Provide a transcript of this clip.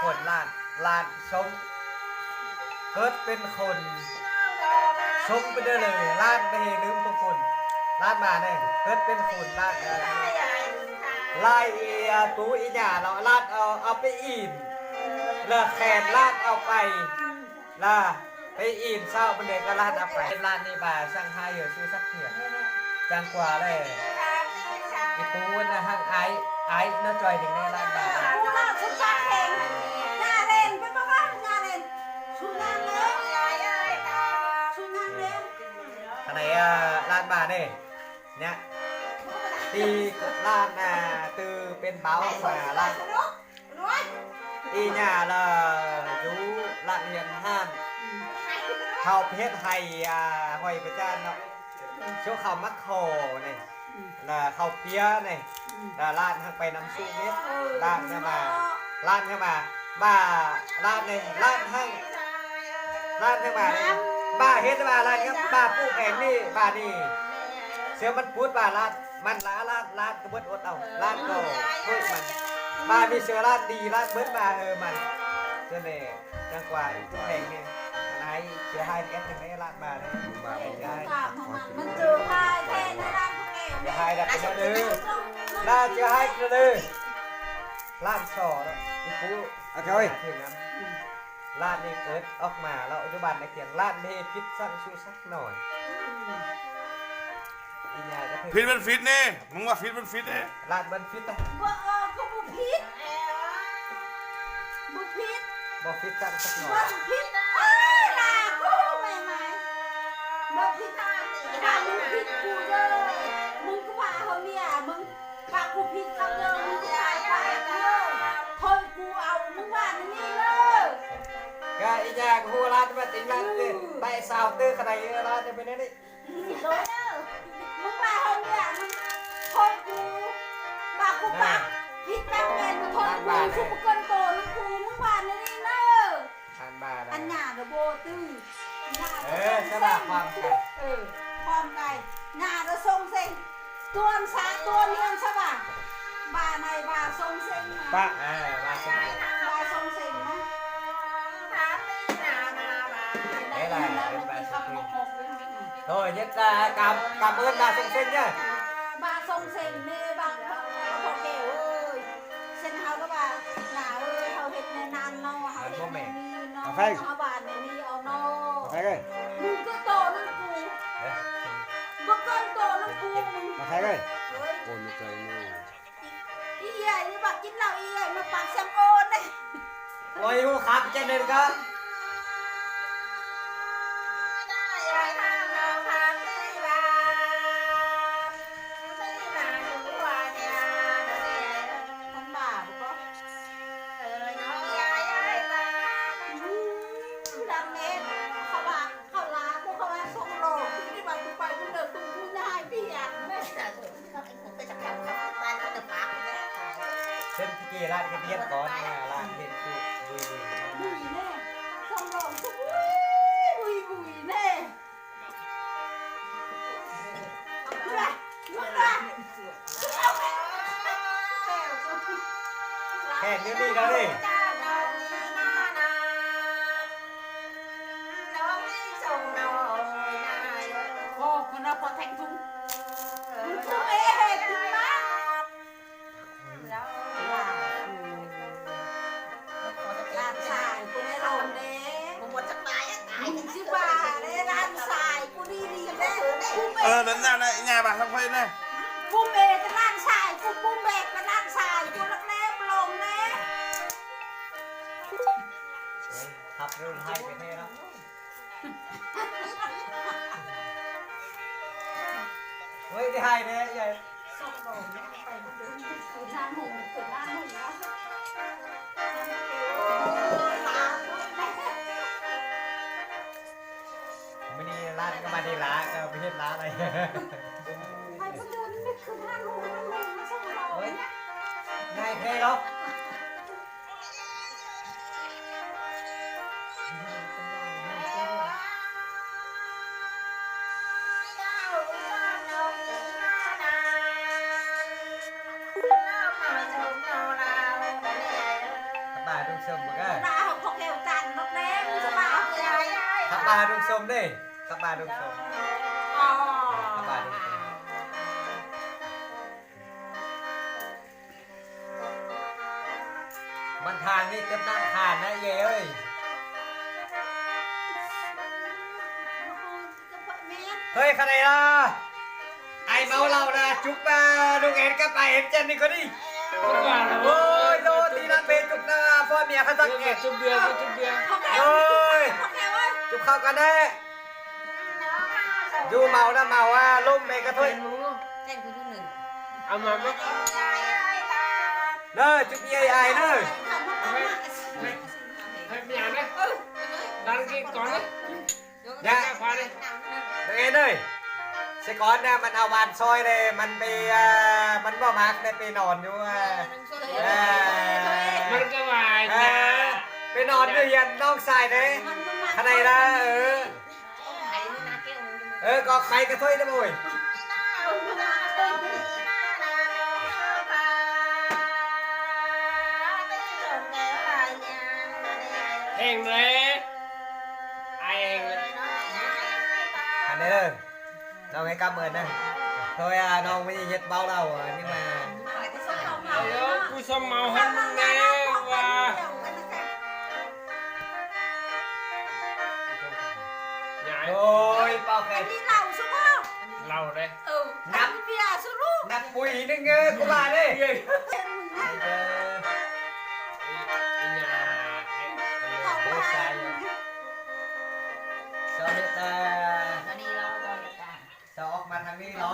คนลาดชมเกิดเป็นคนชมไปได้เลยลาดไปลืมทุกคนลาดมาเนี่ยเกิดเป็นคนลาดลายตูอีหญ่าเราลาดเอาไปอิ่มแล้วแขนลาดเอาไปล่ะไปอิ่มเศร้ามันเด็กก็ลาดเอาไปลาดนี่บ่าช่างไทยอยู่ชื่อสักเถียงจังกว่าเลยอีปูนะฮังไอ้น่าจอยถึงในลาดบ่าปูน่าชุดปากแข็งงาเล่นเป็นบ้างงาเล่นชุดงานเล่นชุดงานเล่นอะไรลาดบ่าเนี่ยตีลาดตือเป็นเบามาลาดอีหญ่าละยูละเรียนห้ามเขาเพชรไทยหอยประจานเนาะช่วงเขามักโคเนี่ยlàเขาเปียเนี่ยลาดทางไปน้ำซุปเม็ดลาดเข้ามาบ้าลาดเนี่ยลาดให้ลาดเข้ามาบ้าเฮ็ดมาลาดครับบ้าปูแผงนี่บ้านี่เสียมันพูดบ้าลาดมันลาดกระเบิดอดเอาลาดก็พูดมันบ้ามีเสือลาดดีลาดเบิดมามันเจ้าเนี่ยจังกว่าแผงนี่ไหนเสียให้แอดถึงไหนลาดมาเลยมาไม่ได้มันเจอพายแค่ในร้านพวกแกจะให้ดับกระดือลาดจะให้กระดือลาดสอแล้วอีปูโอเคถึงนั้นลาดนี่เกิดออกมาแล้วปัจจุบันในเขียนลาดนี่พิษสั้นช่วยสักหน่อยฟิตมันฟิตเนี่ยมึงว่าฟิตมันฟิตเนี่ยลาดมันฟิตอ่ะก็บุพิษบอกฟิตสั้นสักหน่อยบุพิษลากูไม่ไหมบุพิษมึงพิษกูเลยมึงก็ว่าเขาเนี่ยมึงปากกูพิษเขาเลยมึงก็ว่าปากเลยทนกูเอามึงว่านี่เลยก็อีกอย่างหัวลาดมาติงลาดเลยใบสาวตื้อขนาดนี้ลาดจะเป็นนี่โดนเนอะมึงว่าเขาเนี่ยมึงทนกูปากกูปากพิษแม่เป็นทนกูชุบก้นโตลูกกูมึงว่านี่เนอะอันหนากับโบตื้อสบายความไกลความไกลหนาเราทรงเซ็งตัวสาตัวเลี้ยงใช่ป่ะบาในบาทรงเซ็งมาป้าบาทรงเซ็งมาđấy là bên bà sông thôi nhất là cảm ơn bà sông sinh nhá bà sông sinh nè bà họ kêu ơi sinh hao các bà là ơi hao hết nè nan no hao hết nè ni no hao bà nè ni ao noมึงก็โตนั่นกูมึงก็โตนั่นกูมาใครเลยโอนใจนู่นอีใหญ่นี่บักกินเหล้าอีใหญ่มาปากแซมโอนเลยโอ้ยกูขับจะเดินก็เส้นพิธีราชกันเทียนก่อนราชเทียนคือบุยแน่สมรองสุบุยแน่แข่งนี่แล้วดิโอ้คนเราพอแทงทุ่งทุ่งเอ๋ถึงมาลานสายกูได้ลมเด้กูหมดจะตายมึงชิบ่าเด้ลานสายกูดีเด้นั่นง่ายป่ะทั้งคนเนี่ยกูเบกเป็นลานสายกูเบกเป็นลานสายกูรักแน่ลมแน่ขับเรือไทยไปเท่แล้วเฮ้ยที่ไทยเนี่ยใหญ่ส่งลมไปคือทางหุ่นคือทางหุ่นแล้วไม่นี่ร้านก็มาที่ร้านก็ไม่ใช่ร้านอะไรไปก็เดินนี่คือทางหุ่นไม่ส่งลมง่ายแค่หรอ bà đục sôm đi các bà đục sôm các bà đục sômมันทางนี่เต็มหน้าทานนะเย้เอ้ยเฮ้ยขนาดล่ะไอเมาเรานะจุกมาลุงเอ็นก็ไปเอ็นเจนนี่ก็ดิโอ้ยโดนตีนันเบจุกนะพ่อเมียเขาตั้งเกตจุกเบียร์โอ้ยจุกเข้ากันได้ดูเมานะเมาว่าลุ่มเมกระทุยเอามาไหมเนอะจุกเยี่ยไอ้เนอะเนี่ยลุงเอ็นเลยสก่อนเนี่ยมันเอาบานซอยเลยมันไปมันบ่มักได้ไปนอนอยู่มันก็วายไปนอนอยู่ยันน้องชายเลยขนาดละก็ใครกระทุยได้บ่อยเองเลยไอเองเลย อันนี้เลยเราให้cảm ơn nè thôi nó mới nhặt bao đầu nhưng màกูสมเมาหันแน่ว่าใหญ่ thôi bao khe เราเลย nắp bụi đừng nghe của bà đi sao hết ta saoออกมาทางนี้เนาะ